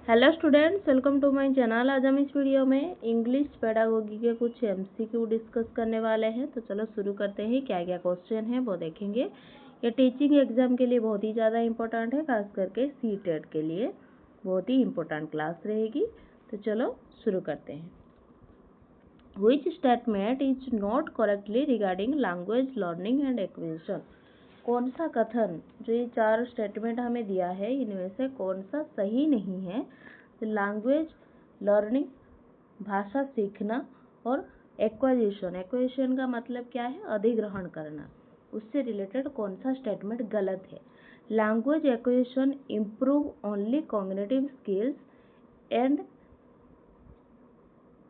Hello students, welcome to my channel. आज हम इस वीडियो में इंग्लिश पेडागोगी के कुछ एमसीक्यू डिस्कस करने वाले हैं। तो चलो शुरू करते हैं। क्या क्या क्वेश्चन है वो देखेंगे। ये टीचिंग एग्जाम के लिए बहुत ही ज़्यादा इम्पोर्टेंट है, खास करके सीटेट के लिए बहुत ही इम्पोर्टेंट क्लास रहेगी। तो चलो शुरू करते हैं। Which statement is not correctly regarding language learning and acquisition. कौन सा कथन, जो ये चार स्टेटमेंट हमें दिया है, इनमें से कौन सा सही नहीं है। लैंग्वेज लर्निंग, भाषा सीखना, और एक्वाजिशन का मतलब क्या है, अधिग्रहण करना, उससे रिलेटेड कौन सा स्टेटमेंट गलत है। Language acquisition improve only cognitive skills and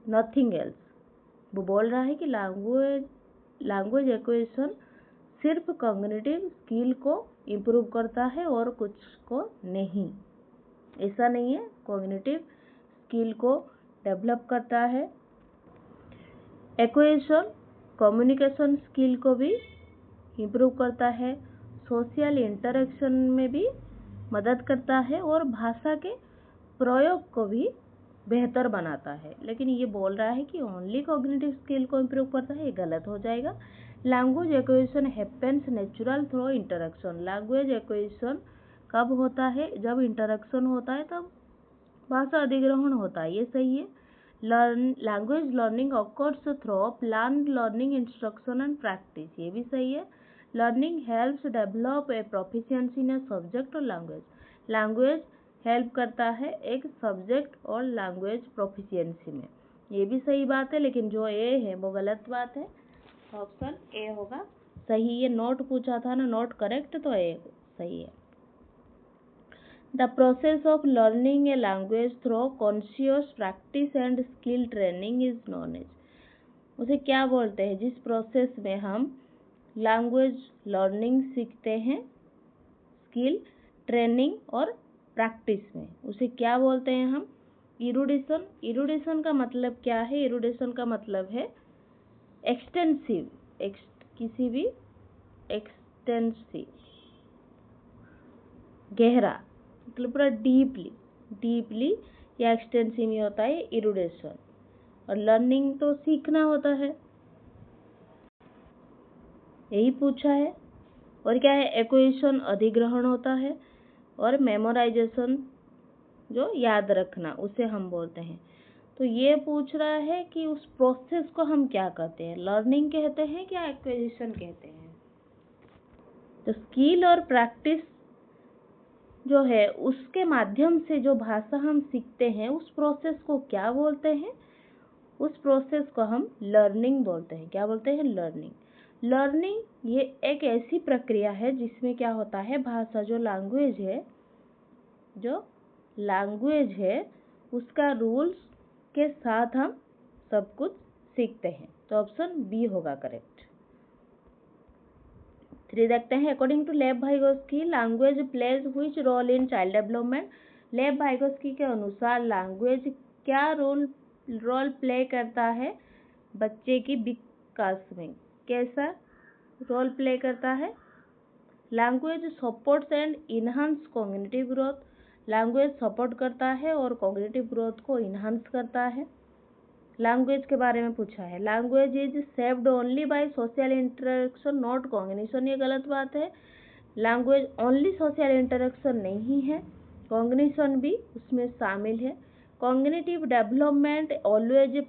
nothing else. वो बोल रहा है कि लैंग्वेज एक्वाजिशन सिर्फ कॉग्निटिव स्किल को इम्प्रूव करता है और कुछ को नहीं। ऐसा नहीं है, कॉग्निटिव स्किल को डेवलप करता है। एक्वाजिशन कम्युनिकेशन स्किल को भी इम्प्रूव करता है, सोशल इंटरेक्शन में भी मदद करता है और भाषा के प्रयोग को भी बेहतर बनाता है। लेकिन ये बोल रहा है कि ओनली कॉग्निटिव स्किल को इम्प्रूव करता है, ये गलत हो जाएगा। Language acquisition happens natural through interaction. Language acquisition कब होता है, जब इंटरेक्शन होता है तब भाषा अधिग्रहण होता है, ये सही है। Language learning occurs through plan learning instruction and practice, ये भी सही है। Learning helps develop a proficiency in a subject और लैंग्वेज। लैंग्वेज हेल्प करता है एक सब्जेक्ट और लैंग्वेज प्रोफिशिएंसी में, ये भी सही बात है। लेकिन जो ए है वो गलत बात है, ऑप्शन ए होगा सही। ये नोट पूछा था ना, नोट करेक्ट, तो ए सही है। The process of learning a language through conscious practice and skill training is known as. उसे क्या बोलते हैं, जिस प्रोसेस में हम लैंग्वेज लर्निंग सीखते हैं स्किल ट्रेनिंग और प्रैक्टिस में, उसे क्या बोलते हैं हम, इरूडिशन। इरूडिशन का मतलब क्या है, इरूडिशन का मतलब है एक्सटेंसिव, किसी भी एक्सटेंसिव, गहरा, मतलब पूरा डीपली या एक्सटेंसिव में होता है इरूडेशन। और लर्निंग तो सीखना होता है, यही पूछा है। और क्या है, एक्विजिशन अधिग्रहण होता है, और मेमोराइजेशन जो याद रखना, उसे हम बोलते हैं। तो ये पूछ रहा है कि उस प्रोसेस को हम क्या कहते हैं, लर्निंग कहते हैं क्या एक्विजिशन कहते हैं। तो स्किल और प्रैक्टिस जो है, उसके माध्यम से जो भाषा हम सीखते हैं, उस प्रोसेस को क्या बोलते हैं, उस प्रोसेस को हम लर्निंग बोलते हैं। क्या बोलते हैं, लर्निंग। लर्निंग ये एक ऐसी प्रक्रिया है जिसमें क्या होता है, भाषा जो लैंग्वेज है उसका रूल्स के साथ हम सब कुछ सीखते हैं। तो ऑप्शन बी होगा करेक्ट। 3 देखते हैं। According to Lev Vygotsky, language plays which role in child development. Lev Vygotsky के अनुसार लैंग्वेज क्या रोल प्ले करता है बच्चे की विकास में, कैसा रोल प्ले करता है। Language supports and enhance cognitive growth. Language support करता है और कॉग्निटिव ग्रोथ को इनहांस करता है। लैंग्वेज के बारे में पूछा है। Language is shaped only by social interaction not cognition, ये गलत बात है। लैंग्वेज ओनली सोशल इंटरेक्शन नहीं है, कॉग्निशन भी उसमें शामिल है। Cognitive development always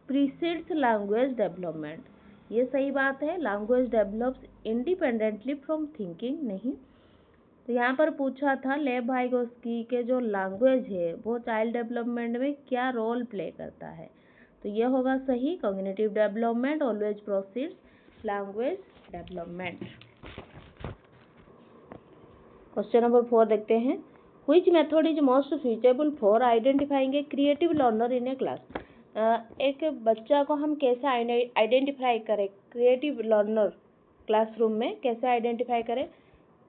precedes language development, ये सही बात है। Language develops independently from thinking, नहीं। तो यहाँ पर पूछा था लेव वाइगोस्की के जो लैंग्वेज है वो चाइल्ड डेवलपमेंट में क्या रोल प्ले करता है, तो ये होगा सही। Cognitive development always proceeds language development. Question number 4 देखते हैं। Which method is most suitable for identifying a creative learner in A class. एक बच्चा को हम कैसे आइडेंटिफाई करें, क्रिएटिव लर्नर क्लासरूम में कैसे आइडेंटिफाई करें,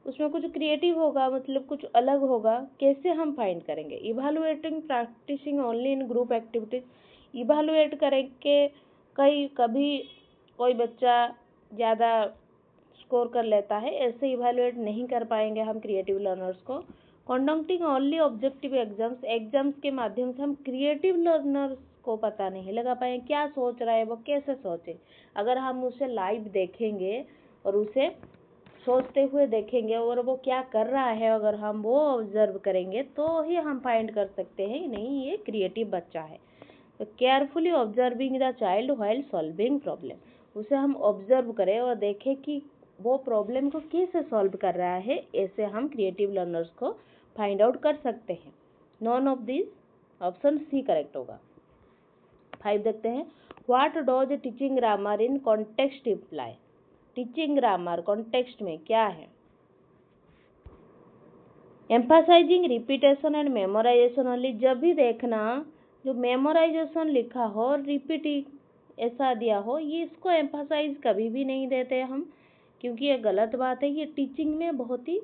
उसमें कुछ क्रिएटिव होगा, मतलब कुछ अलग होगा, कैसे हम फाइंड करेंगे। Evaluating practising only in group activities. Evaluate करेंगे, कभी कोई बच्चा ज़्यादा स्कोर कर लेता है, ऐसे इवैल्यूएट नहीं कर पाएंगे हम क्रिएटिव लर्नर्स को। कंडक्टिंग ओनली ऑब्जेक्टिव एग्जाम्स के माध्यम से हम क्रिएटिव लर्नर्स को पता नहीं लगा पाए क्या सोच रहा है वो, कैसे सोचे। अगर हम उसे लाइव देखेंगे और उसे सोचते हुए देखेंगे और वो क्या कर रहा है, अगर हम वो ऑब्जर्व करेंगे तो ही हम फाइंड कर सकते हैं नहीं ये क्रिएटिव बच्चा है। तो carefully observing the child while solving problem, उसे हम ऑब्जर्व करें और देखें कि वो प्रॉब्लम को कैसे सॉल्व कर रहा है, ऐसे हम क्रिएटिव लर्नर्स को फाइंड आउट कर सकते हैं। None of this, option C correct होगा। 5 देखते हैं, what does teaching grammar in context imply, teaching grammar context में क्या है? Emphasising repetition and memorisation only, जब भी देखना जो मेमोराइजेशन लिखा हो और रिपीटिंग ऐसा दिया हो, ये इसको एम्फासाइज कभी भी नहीं देते हम, क्योंकि ये गलत बात है, ये टीचिंग में बहुत ही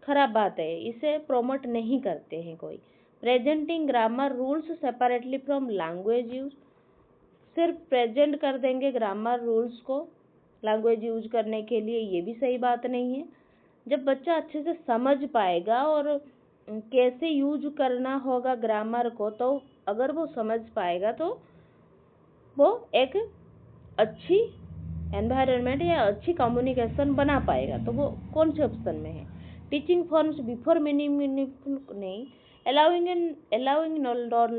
खराब बात है, इसे प्रोमोट नहीं करते हैं कोई। Presenting grammar rules separately from language use, सिर्फ प्रेजेंट कर देंगे ग्रामर रूल्स को लैंग्वेज यूज करने के लिए, ये भी सही बात नहीं है। जब बच्चा अच्छे से समझ पाएगा और कैसे यूज करना होगा ग्रामर को, तो अगर वो समझ पाएगा तो वो एक अच्छी एनवायरनमेंट या अच्छी कम्युनिकेशन बना पाएगा। तो वो कौन से ऑप्शन में है? टीचिंग फॉर्म्स बिफोर मीनिंगफुल नहीं, allowing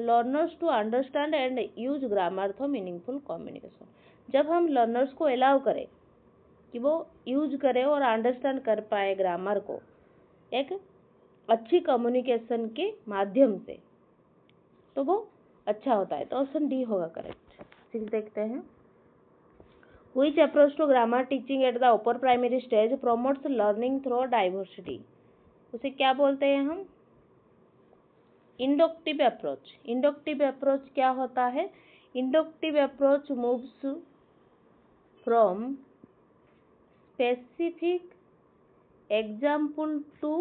learners to understand and use grammar for meaningful communication, जब हम लर्नर्स को अलाउ करें कि वो यूज करे और अंडरस्टैंड कर पाए ग्रामर को एक अच्छी कम्युनिकेशन के माध्यम से, तो वो अच्छा होता है। तो ऑप्शन डी होगा करेक्ट। फिर देखते हैं, Which approach to grammar teaching at the upper primary stage promotes learning through diversity, उसे क्या बोलते हैं हम? Inductive approach. इंडक्टिव अप्रोच क्या होता है? Inductive approach moves from specific example to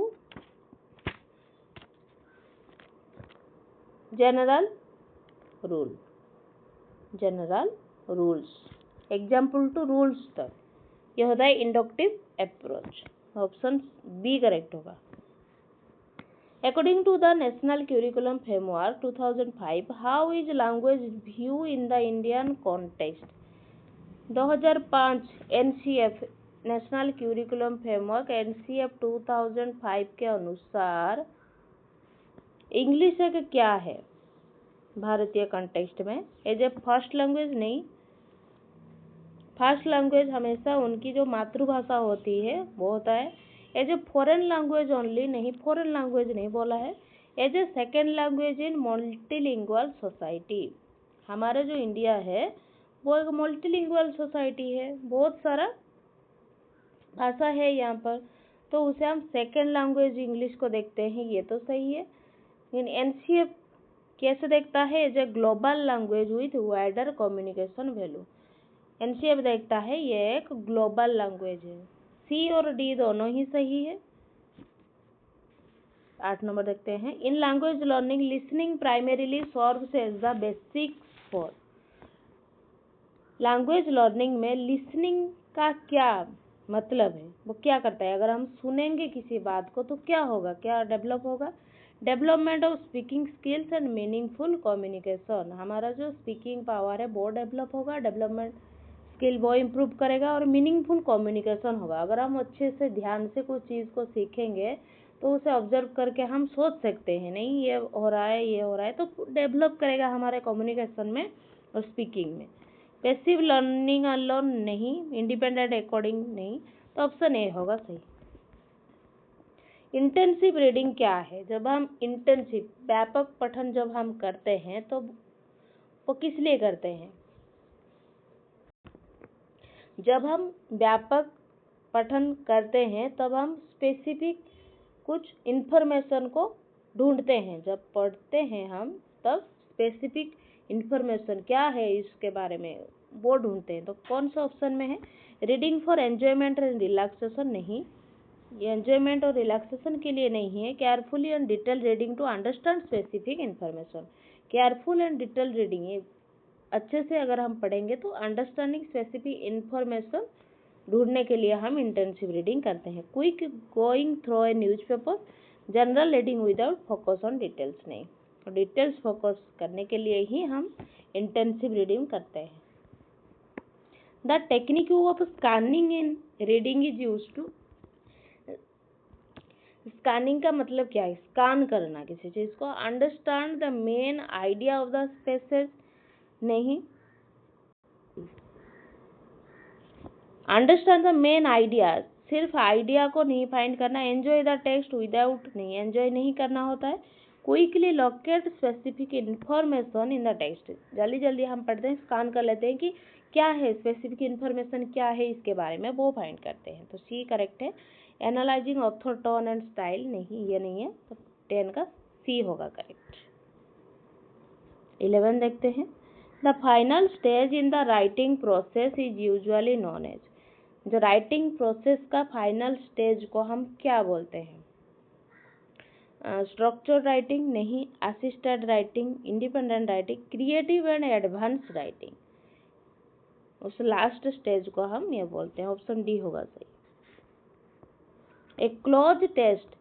general rule, general rules, example to rules तक, यह होता है inductive approach. Option B correct होगा। According to the National Curriculum Framework 2005, how is language viewed in the Indian context? 2005 NCF national curriculum framework NCF 2005 के अनुसार English एक क्या है भारतीय कंटेक्स्ट में? एज ए फर्स्ट लैंग्वेज नहीं, फर्स्ट लैंग्वेज हमेशा उनकी जो मातृभाषा होती है वो होता है। As a foreign language only नहीं, फॉरेन लैंग्वेज नहीं बोला है। As a second language in multilingual society, हमारा जो इंडिया है वो एक मल्टीलिंगुअल सोसाइटी है, बहुत सारा भाषा है यहाँ पर, तो उसे हम सेकेंड लैंग्वेज इंग्लिश को देखते हैं, ये तो सही है। लेकिन एनसीएफ कैसे देखता है? As a global language with wider communication value, NCF देखता है ये एक ग्लोबल लैंग्वेज है। सी और डी दोनों ही सही है। 8 नंबर देखते हैं, in language learning listening primarily serves as the basic for, language learning में लिसनिंग का क्या मतलब है, वो क्या करता है? अगर हम सुनेंगे किसी बात को तो क्या होगा, क्या डेवलप होगा? Development of speaking skills and meaningful communication, हमारा जो स्पीकिंग पावर है वो डेवलप होगा, डेवलपमेंट स्किल वो इम्प्रूव करेगा और मीनिंगफुल कम्युनिकेशन होगा। अगर हम अच्छे से ध्यान से कुछ चीज़ को सीखेंगे तो उसे ऑब्जर्व करके हम सोच सकते हैं, नहीं ये हो रहा है, ये हो रहा है, तो डेवलप करेगा हमारे कम्युनिकेशन में और स्पीकिंग में। पैसिव लर्निंग अनलर्न नहीं, इंडिपेंडेंट अकॉर्डिंग नहीं, तो ऑप्शन ए होगा सही। इंटेंसिव रीडिंग क्या है? जब हम इंटेंसिव व्यापक पठन जब हम करते हैं तो वो किस लिए करते हैं? जब हम व्यापक पठन करते हैं तब हम स्पेसिफिक कुछ इन्फॉर्मेशन को ढूंढते हैं, जब पढ़ते हैं हम तब स्पेसिफिक इन्फॉर्मेशन क्या है इसके बारे में वो ढूंढते हैं। तो कौन सा ऑप्शन में है? Reading for enjoyment and relaxation नहीं, ये एंजॉयमेंट और रिलैक्सेशन के लिए नहीं है। Carefully and detail reading to understand specific information, careful and detail reading, ये अच्छे से अगर हम पढ़ेंगे तो अंडरस्टैंडिंग स्पेसिफिक इन्फॉर्मेशन ढूंढने के लिए हम इंटेंसिव रीडिंग करते हैं। Quick going through a newspaper general reading without focus on details नहीं, तो डिटेल्स फोकस करने के लिए ही हम इंटेंसिव रीडिंग करते हैं। The technique of scanning in reading is use to, scanning का मतलब क्या है? स्कैन करना किसी चीज को। Understand the main idea of the spaces नहीं, अंडरस्टैंड द मेन आइडिया, सिर्फ आइडिया को नहीं फाइंड करना। एंजॉय द टेक्स्ट विदाउट नहीं, एंजॉय नहीं करना होता है। Quickly locate specific information in the text, जल्दी जल्दी हम पढ़ते हैं, स्कैन कर लेते हैं कि क्या है स्पेसिफिक इंफॉर्मेशन, क्या है इसके बारे में, वो फाइंड करते हैं। तो सी करेक्ट है। Analysing author tone and style नहीं, ये नहीं है, तो 10 का सी होगा करेक्ट। 11 देखते हैं। The final stage in the writing process is usually known as, जो राइटिंग प्रोसेस का फाइनल स्टेज को हम क्या बोलते हैं? स्ट्रक्चर्ड राइटिंग नहीं, assisted writing, independent writing, creative and advance writing, उस लास्ट स्टेज को हम ये बोलते हैं। ऑप्शन डी होगा सही। A cloze test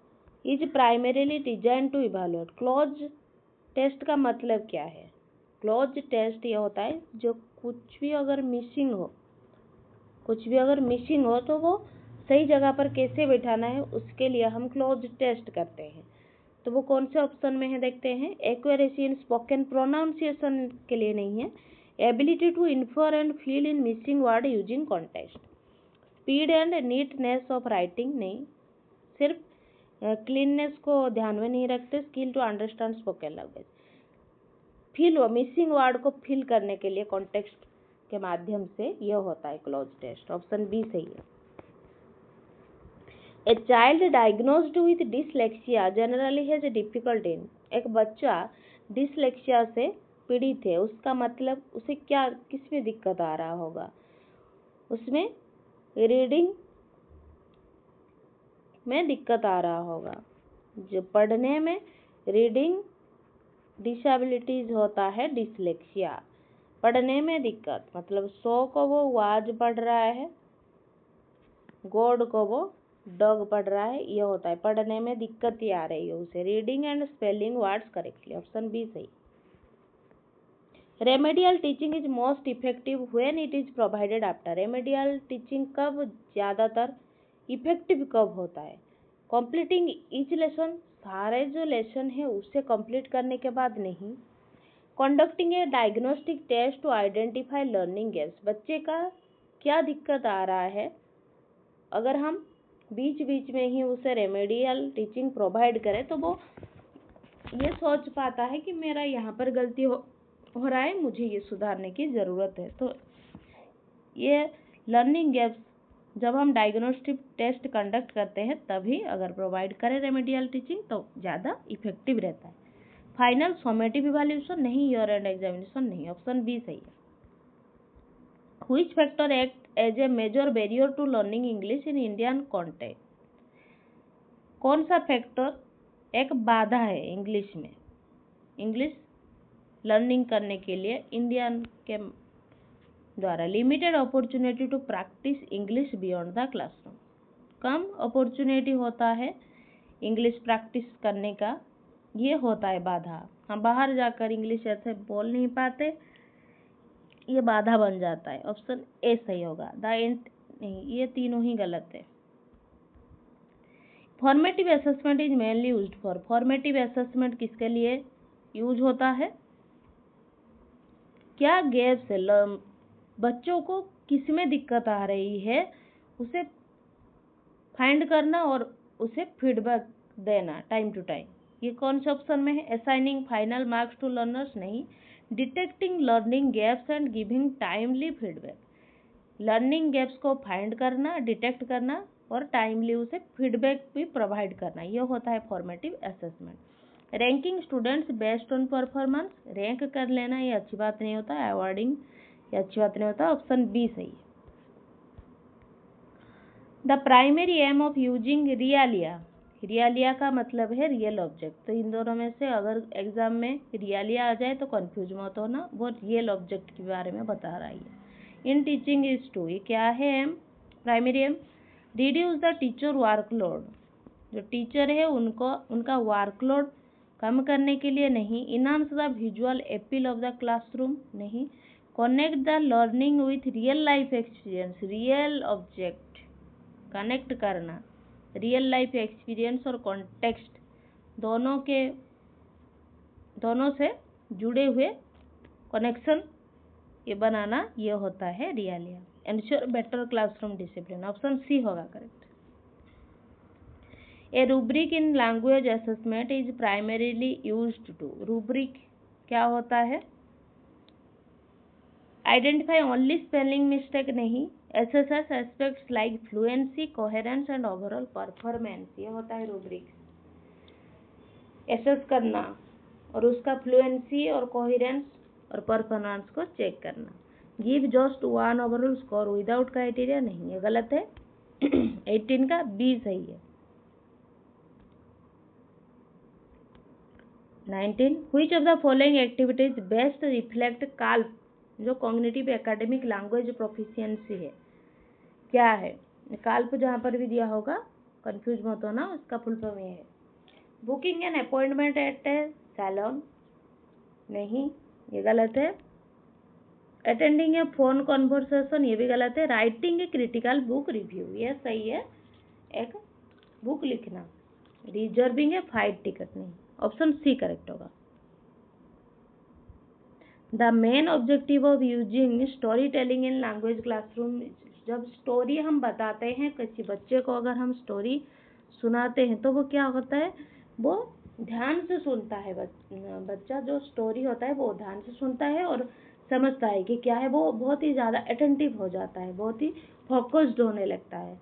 is primarily design to evaluate, cloze test का मतलब क्या है? क्लोज टेस्ट ये होता है जो कुछ भी अगर मिसिंग हो तो वो सही जगह पर कैसे बैठाना है, उसके लिए हम क्लोज टेस्ट करते हैं। तो वो कौन से ऑप्शन में है देखते हैं। एक्यूरेसी इन स्पोकन प्रोनाउंसिएशन के लिए नहीं है। Ability to infer and fill in missing word using context, speed and neatness of writing नहीं, सिर्फ क्लीननेस को ध्यान में नहीं रखते। Skill to understand spoken language, fill missing word को फिल करने के लिए कॉन्टेक्स्ट के माध्यम से यह होता है क्लोज टेस्ट। ऑप्शन बी सही है। A child diagnosed with dyslexia generally has a difficult in, एक बच्चा डिसलेक्सिया से पीड़ित है, उसका मतलब उसे क्या, किसमें दिक्कत आ रहा होगा? उसमें रीडिंग में दिक्कत आ रहा होगा। जो पढ़ने में रीडिंग डिसेबिलिटीज होता है डिसलेक्सिया, पढ़ने में दिक्कत, मतलब सो को वो वाज पढ़ रहा है, गॉड को वो डॉग पढ़ रहा है, ये होता है पढ़ने में दिक्कत ही आ रही है उसे। Reading and spelling words correctly, option B सही। Remedial teaching is most effective when it is provided after, remedial teaching कब ज़्यादातर इफेक्टिव कब होता है? कंप्लीटिंग ईच लेसन, सारे जो लेसन है उसे कंप्लीट करने के बाद नहीं। Conducting a diagnostic test to identify learning gaps, बच्चे का क्या दिक्कत आ रहा है, अगर हम बीच बीच में ही उसे रेमेडियल टीचिंग प्रोवाइड करें तो वो ये सोच पाता है कि मेरा यहाँ पर गलती हो रहा है, मुझे ये सुधारने की ज़रूरत है। तो ये लर्निंग गैप्स जब हम डायग्नोस्टिक टेस्ट कंडक्ट करते हैं तभी अगर प्रोवाइड करें रेमेडियल टीचिंग तो ज़्यादा इफेक्टिव रहता है। फाइनल सॉमेटिव इवैल्यूएशन नहीं, ईयर एंड एग्जामिनेशन नहीं, ऑप्शन बी सही है। Which factor act as a major barrier to learning English in Indian context, कौन सा फैक्टर एक बाधा है इंग्लिश में, इंग्लिश लर्निंग करने के लिए इंडियन के द्वारा? Limited opportunity to practise English beyond the classroom, कम अपॉर्चुनिटी होता है इंग्लिश प्रैक्टिस करने का, ये होता है बाधा। हम बाहर जाकर इंग्लिश ऐसे बोल नहीं पाते, ये बाधा बन जाता है। ऑप्शन ए सही होगा। द एंड नहीं, ये तीनों ही गलत है। Formative assessment is mainly used for, formative assessment किसके लिए यूज होता है? क्या गैप्स है, बच्चों को किसमें दिक्कत आ रही है उसे फाइंड करना और उसे फीडबैक देना टाइम टू टाइम। ये कौन से ऑप्शन में है? Assigning final marks to learners नहीं, detecting learning gaps and giving timely feedback, learning gaps को फाइंड करना, डिटेक्ट करना और टाइमली उसे फीडबैक भी प्रोवाइड करना, ये होता है formative assessment. Ranking students based on performance, rank कर लेना ये अच्छी बात नहीं होता, अवॉर्डिंग ये अच्छी बात नहीं होता, ऑप्शन बी सही है। The primary aim of using realia, realia का मतलब है रियल ऑब्जेक्ट, तो इन दोनों में से अगर एग्जाम में रियालिया आ जाए तो कंफ्यूज मत होना, वो रियल ऑब्जेक्ट के बारे में बता रहा है। इन टीचिंग इज टू, ये क्या है aim, primary aim, reduce the teacher workload, जो टीचर है उनको उनका वर्कलोड कम करने के लिए नहीं। Enhance the visual appeal of the classroom नहीं। Connect the learning with real life experience, real object connect करना, रियल लाइफ एक्सपीरियंस और कॉन्टेक्स्ट दोनों से जुड़े हुए कनेक्शन ये बनाना, ये होता है realia. Ensure better classroom discipline, option C होगा correct. A rubric in language assessment is primarily used to, rubric क्या होता है? आइडेंटिफाई ओनली स्पेलिंग मिस्टेक नहीं, assess aspects like fluency, coherence and overall performance, ये होता है रूब्रिक। एसेस करना और उसका फ्लुएंसी और कोहेरेंस और परफॉर्मेंस को चेक करना। Give just one overall score without criteria नहीं, ये गलत है। 18 का बी सही है। 19 which of the following activities best reflect calf, जो कॉग्निटिव एकेडमिक लैंग्वेज प्रोफिशिएंसी है, क्या है? काल्प जहाँ पर भी दिया होगा कंफ्यूज मत होना, उसका फुल फॉर्म ये है। Booking an appointment at a salon नहीं, ये गलत है। अटेंडिंग ए फोन कॉन्वर्सेशन, ये भी गलत है। Writing a critical book review, ये सही है, एक बुक लिखना। रिजर्विंग ए फ्लाइट टिकट नहीं, ऑप्शन सी करेक्ट होगा। The main objective of using story telling in language classroom, जब स्टोरी हम बताते हैं किसी बच्चे को, अगर हम स्टोरी सुनाते हैं तो वो क्या होता है, वो ध्यान से सुनता है। बच्चा जो स्टोरी होता है वो ध्यान से सुनता है और समझता है कि क्या है, वो बहुत ही ज़्यादा अटेंटिव हो जाता है, बहुत ही फोकस्ड होने लगता है।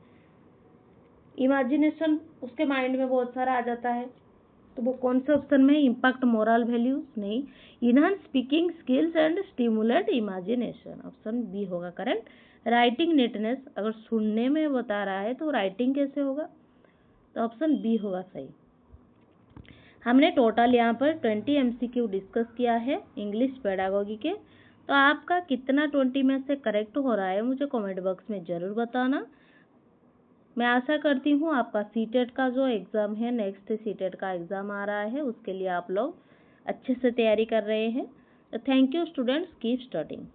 इमेजिनेशन उसके माइंड में बहुत सारा आ जाता है, तो वो कौन से ऑप्शन में? इम्पैक्ट मोरल वैल्यूज नहीं। Enhance speaking skills and stimulate imagination, option B होगा करेक्ट। राइटिंग नीटनेस, अगर सुनने में बता रहा है तो राइटिंग कैसे होगा, तो ऑप्शन बी होगा सही। हमने टोटल यहाँ पर 20 MCQ डिस्कस किया है इंग्लिश पेडागोगी के। तो आपका कितना 20 में से करेक्ट हो रहा है मुझे कमेंट बॉक्स में ज़रूर बताना। मैं आशा करती हूँ आपका सीटेट का जो एग्ज़ाम है, नेक्स्ट सीटेट का एग्ज़ाम आ रहा है, उसके लिए आप लोग अच्छे से तैयारी कर रहे हैं। तो thank you students, keep studying.